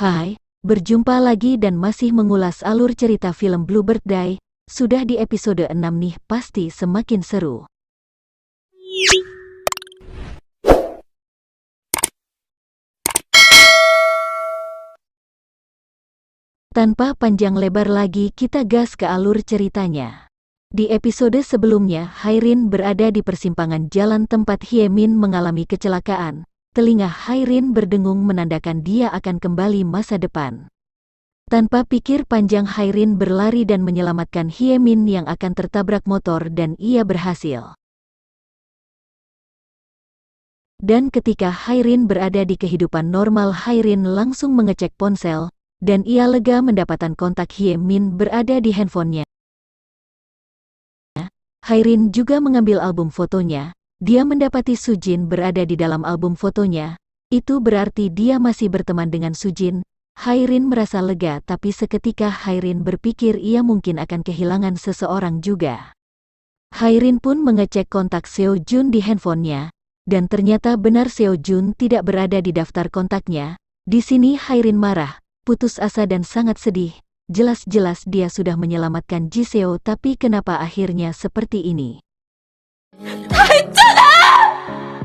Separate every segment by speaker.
Speaker 1: Hai, berjumpa lagi dan masih mengulas alur cerita film Bluebird Day. Sudah di episode 6 nih, pasti semakin seru. Tanpa panjang lebar lagi, kita gas ke alur ceritanya. Di episode sebelumnya, Hairin berada di persimpangan jalan tempat Hyemin mengalami kecelakaan. Telinga Hairin berdengung menandakan dia akan kembali masa depan. Tanpa pikir panjang, Hairin berlari dan menyelamatkan Hyemin yang akan tertabrak motor, dan ia berhasil. Dan ketika Hairin berada di kehidupan normal, Hairin langsung mengecek ponsel, dan ia lega mendapatkan kontak Hyemin berada di handphonenya. Hairin juga mengambil album fotonya. Dia mendapati Sujin berada di dalam album fotonya. Itu berarti dia masih berteman dengan Sujin. Hairin merasa lega, tapi seketika Hairin berpikir ia mungkin akan kehilangan seseorang juga. Hairin pun mengecek kontak Seo Jun di handphonenya, dan ternyata benar Seo Jun tidak berada di daftar kontaknya. Di sini Hairin marah, putus asa dan sangat sedih. Jelas-jelas dia sudah menyelamatkan Ji Seo, tapi kenapa akhirnya seperti ini?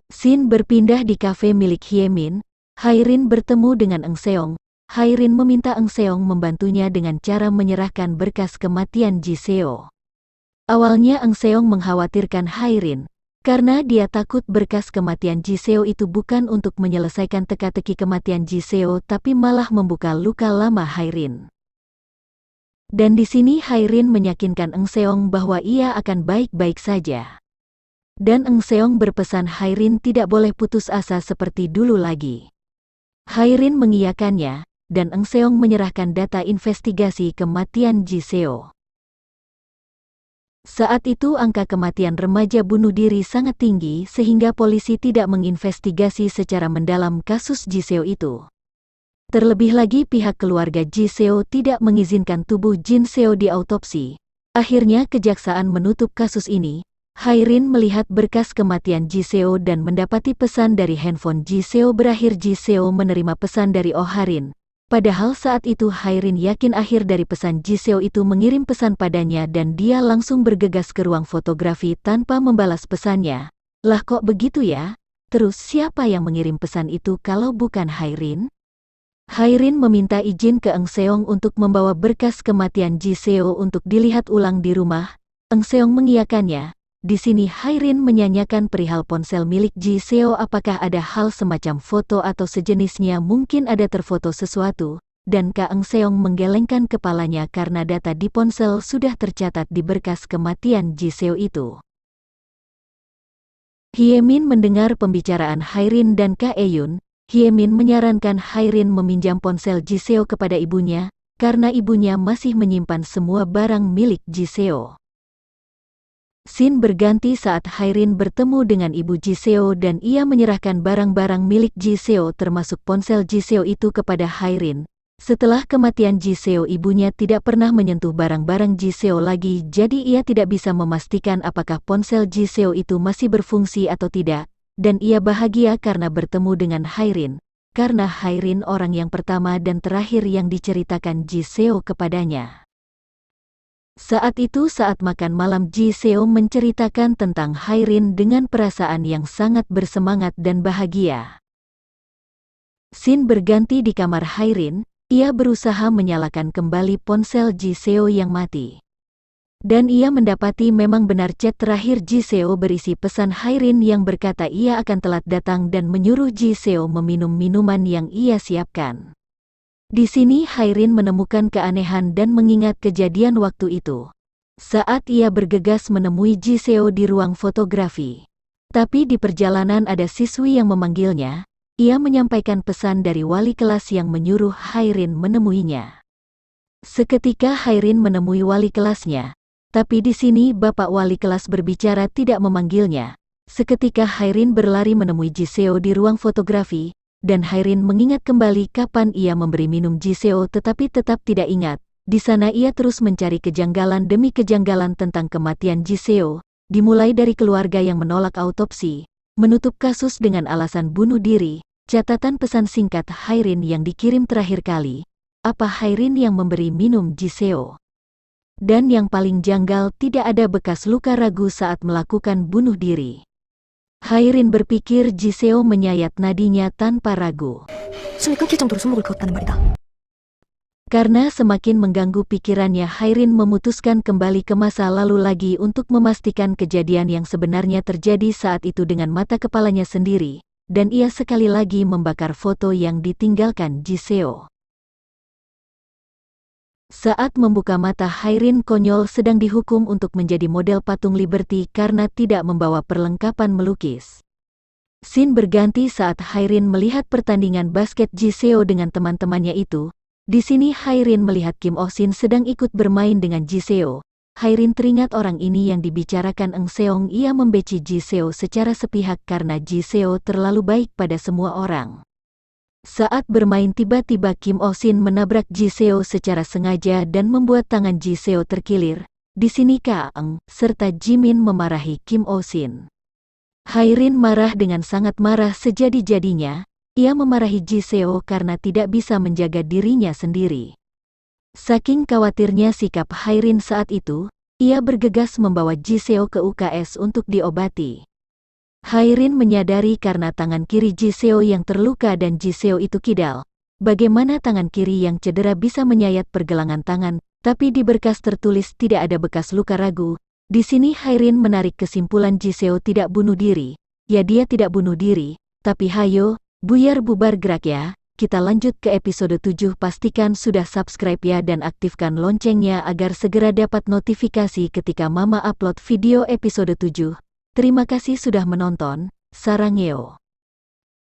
Speaker 1: Scene berpindah di kafe milik Hyemin. Hairin bertemu dengan Eng Seong. Hairin meminta Eng Seong membantunya dengan cara menyerahkan berkas kematian Ji Seo. Awalnya Eng Seong mengkhawatirkan Hairin, karena dia takut berkas kematian Ji Seo itu bukan untuk menyelesaikan teka-teki kematian Ji Seo, tapi malah membuka luka lama Hairin. Dan di sini Hairin meyakinkan Eng Seong bahwa ia akan baik-baik saja. Dan Eng Seong berpesan Hairin tidak boleh putus asa seperti dulu lagi. Hairin mengiyakannya, dan Eng Seong menyerahkan data investigasi kematian Ji Seo. Saat itu angka kematian remaja bunuh diri sangat tinggi sehingga polisi tidak menginvestigasi secara mendalam kasus Ji Seo itu. Terlebih lagi pihak keluarga Ji Seo tidak mengizinkan tubuh Jin Seo diautopsi. Akhirnya kejaksaan menutup kasus ini. Hairin melihat berkas kematian Ji Seo dan mendapati pesan dari handphone Ji Seo. Berakhir Ji Seo menerima pesan dari Oh Harin. Padahal saat itu Hairin yakin akhir dari pesan Ji Seo itu mengirim pesan padanya, dan dia langsung bergegas ke ruang fotografi tanpa membalas pesannya. Lah kok begitu ya? Terus siapa yang mengirim pesan itu kalau bukan Hairin? Hairin meminta izin ke Eng Seong untuk membawa berkas kematian Ji Seo untuk dilihat ulang di rumah. Eng Seong mengiyakannya. Di sini Hairin menyanyikan perihal ponsel milik Ji Seo, apakah ada hal semacam foto atau sejenisnya, mungkin ada terfoto sesuatu, dan Kak Eng Seong menggelengkan kepalanya karena data di ponsel sudah tercatat di berkas kematian Ji Seo itu. Hyemin mendengar pembicaraan Hairin dan Kak Eun. Hyemin menyarankan Hairin meminjam ponsel Ji Seo kepada ibunya, karena ibunya masih menyimpan semua barang milik Ji Seo. Scene berganti saat Hairin bertemu dengan ibu Ji Seo dan ia menyerahkan barang-barang milik Ji Seo termasuk ponsel Ji Seo itu kepada Hairin. Setelah kematian Ji Seo, ibunya tidak pernah menyentuh barang-barang Ji Seo lagi, jadi ia tidak bisa memastikan apakah ponsel Ji Seo itu masih berfungsi atau tidak. Dan ia bahagia karena bertemu dengan Hairin, karena Hairin orang yang pertama dan terakhir yang diceritakan Ji Seo kepadanya. Saat itu saat makan malam, Ji Seo menceritakan tentang Hairin dengan perasaan yang sangat bersemangat dan bahagia. Scene berganti di kamar Hairin. Ia berusaha menyalakan kembali ponsel Ji Seo yang mati. Dan ia mendapati memang benar chat terakhir Ji Seo berisi pesan Hairin yang berkata ia akan telat datang dan menyuruh Ji Seo meminum minuman yang ia siapkan. Di sini Hairin menemukan keanehan dan mengingat kejadian waktu itu. Saat ia bergegas menemui Ji Seo di ruang fotografi. Tapi di perjalanan ada siswi yang memanggilnya. Ia menyampaikan pesan dari wali kelas yang menyuruh Hairin menemuinya. Seketika Hairin menemui wali kelasnya. Tapi di sini bapak wali kelas berbicara tidak memanggilnya. Seketika Hairin berlari menemui Ji Seo di ruang fotografi, dan Hairin mengingat kembali kapan ia memberi minum Ji Seo tetapi tetap tidak ingat. Di sana ia terus mencari kejanggalan demi kejanggalan tentang kematian Ji Seo, dimulai dari keluarga yang menolak autopsi, menutup kasus dengan alasan bunuh diri, Catatan pesan singkat Hairin yang dikirim terakhir kali. Apa Hairin yang memberi minum Jiseo? Dan yang paling janggal, tidak ada bekas luka ragu saat melakukan bunuh diri. Hairin berpikir Jiseo menyayat nadinya tanpa ragu. Karena semakin mengganggu pikirannya, Hairin memutuskan kembali ke masa lalu lagi untuk memastikan kejadian yang sebenarnya terjadi saat itu dengan mata kepalanya sendiri, dan ia sekali lagi membakar foto yang ditinggalkan Jiseo. Saat membuka mata, Hairin konyol sedang dihukum untuk menjadi model patung Liberty karena tidak membawa perlengkapan melukis. Scene berganti saat Hairin melihat pertandingan basket Jiseo dengan teman-temannya itu. Di sini Hairin melihat Kim Oh Shin sedang ikut bermain dengan Jiseo. Hairin teringat orang ini yang dibicarakan Eng Seong. Ia membeci Jiseo secara sepihak karena Jiseo terlalu baik pada semua orang. Saat bermain tiba-tiba Kim Oh Shin menabrak Jiseo secara sengaja dan membuat tangan Jiseo terkilir. Di sini Ka Eng serta Jimin memarahi Kim Oh Shin. Hairin marah dengan sangat marah sejadi-jadinya. Ia memarahi Jiseo karena tidak bisa menjaga dirinya sendiri. Saking khawatirnya sikap Hairin saat itu, ia bergegas membawa Jiseo ke UKS untuk diobati. Hairin menyadari karena tangan kiri Jiseo yang terluka dan Jiseo itu kidal. Bagaimana tangan kiri yang cedera bisa menyayat pergelangan tangan, tapi di berkas tertulis tidak ada bekas luka ragu. Di sini Hairin menarik kesimpulan Jiseo tidak bunuh diri. Ya, dia tidak bunuh diri, tapi hayo, buyar bubar gerak ya. Kita lanjut ke episode 7. Pastikan sudah subscribe ya dan aktifkan loncengnya agar segera dapat notifikasi ketika Mama upload video episode 7. Terima kasih sudah menonton. Sarangeo.